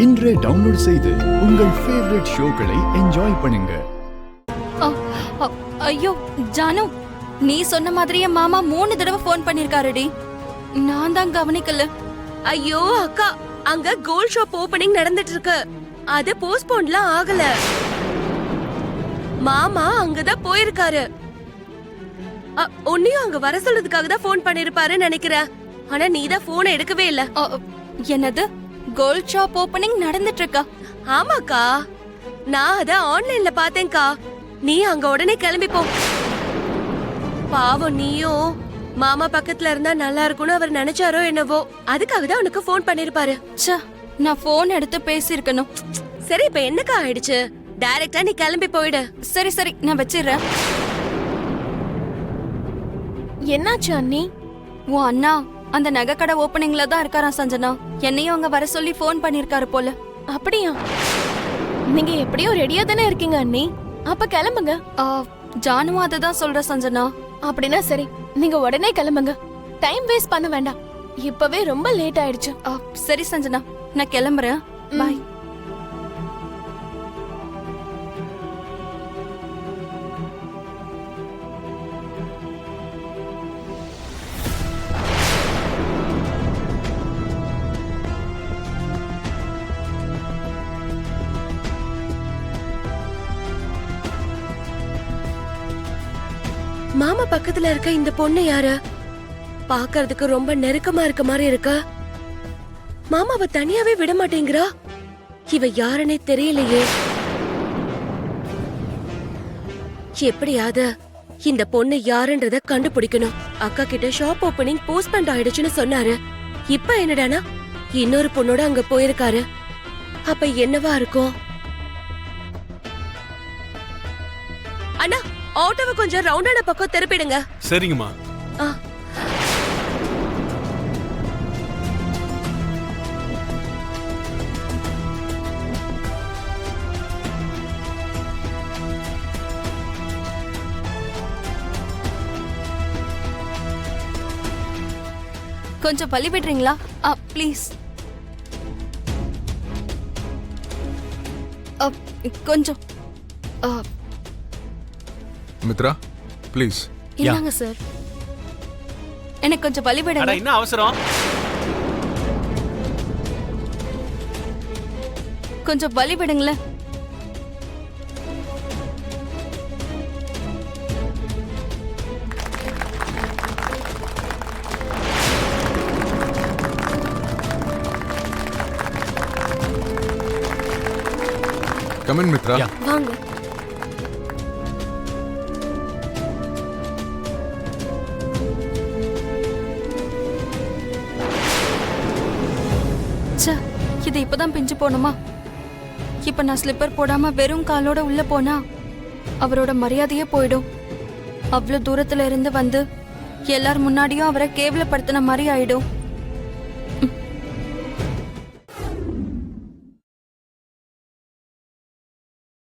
இன்றே டவுன்லோட் செய்து உங்கள் ஃபேவரட் ஷோக்களை என்ஜாய் பண்ணுங்க. ஐயோ ஜானு, நீ சொன்ன மாதிரியே மாமா 3 தடவை போன் பண்ணிருக்காருடி. நான் தான் கவனிக்கல. ஐயோ அக்கா, அங்க கோல்ட் ஷாப் ஓபனிங் நடந்துட்டு இருக்கு. அது போஸ்ட்போன்லாம் ஆகல. மாமா அங்கதான் போயிருக்காரு. உன்னையும் அங்க வர சொல்றதுக்காக தான் போன் பண்ணிருப்பாருன்னு நினைக்கிறேன். ஆனா நீ தான் போன் எடுக்கவே இல்ல. என்னது, கோல்ட் ஷாப் ஓபனிங் நடந்துட்டு இருக்கா? ஆமாக்கா, நான் அத ஆன்லைன்ல பார்த்தேன்க்கா. நீ அங்க உடனே கிளம்பி போ. பாவம், நீயும் மாமா பக்கத்துல இருந்தா நல்லா இருக்கும்னு அவர் நினைச்சாரோ என்னவோ, அதுக்காக தான் உனக்கு போன் பண்ணிருப்பாரு. நான் போன் எடுத்து பேசிருக்கணும். சரி, இப்ப என்னக்கா ஆயிடுச்சு? டைரக்டா நீ கிளம்பி போயிடு. சரி சரி, நான் வச்சிடுறேன். என்னாச்சு அண்ணி? உன் அண்ணா அந்த நகை கடை ஓபனிங்ல தான் இருக்காராம் சஞ்சனா. என்னையும் அங்க வர சொல்லி போன் பண்ணிருக்காரு போல. அப்படியா? நீங்க எப்படியோ ரெடியா தானே இருக்கீங்க அண்ணி. அப்ப கிளம்புங்க. ஜானுவும் அதை தான் சொல்ற சஞ்சனா. அப்படின்னா சரி, நீங்க உடனே கிளம்புங்க. டைம் வேஸ்ட் பண்ண வேண்டாம். இப்பவே ரொம்ப லேட் ஆயிடுச்சு. சரி சஞ்சனா, நான் கிளம்புறேன். பாய். மாமா பக்கத்துல இருக்க இந்த பொண்ணு யாரு? பாக்குறதுக்கு ரொம்ப நெருக்கமா இருக்க மாதிரி இருக்க. மாமாவை தனியாவே விட மாட்டேங்கிறா. இவ யாருன்னே தெரியலையே. எப்படியாவது இந்த பொண்ணு யாருன்றத கண்டுபிடிக்கணும். அக்கா கிட்ட ஷாப் ஓபனிங் போஸ்ட்போன் ஆயிடுச்சுன்னு சொன்னாரு. இப்ப என்னடானா இன்னொரு பொண்ணோட அங்க போயிருக்காரு. அப்ப என்னவா இருக்கும்? அண்ணா, ஆட்டோவை கொஞ்சம் ரவுண்டான பக்கம் திருப்பிடுங்க. சரிங்கம்மா. கொஞ்சம் பள்ளி விடுறீங்களா? ப்ளீஸ். கொஞ்சம் மித்ரா, ப்ளீஸ். இந்தாங்க சார். எனக்கு கொஞ்சம் பள்ளி விடுங்க. என்ன அவசரம்? கொஞ்சம் பள்ளி விடுங்களேன். Come in, Mitra. வாங்க. இது இப்பதான் பிஞ்சு போணுமா? இப்ப நான் ஸ்லிப்பர் போடாம வெறும் காலோட உள்ள போனா அவரோட மரியாதையே போயிடும். அவ்வளவு தூரத்துல இருந்து வந்து எல்லார் முன்னாடியும் அவரை கேவலப்படுத்தின மாதிரி ஆயிடும்.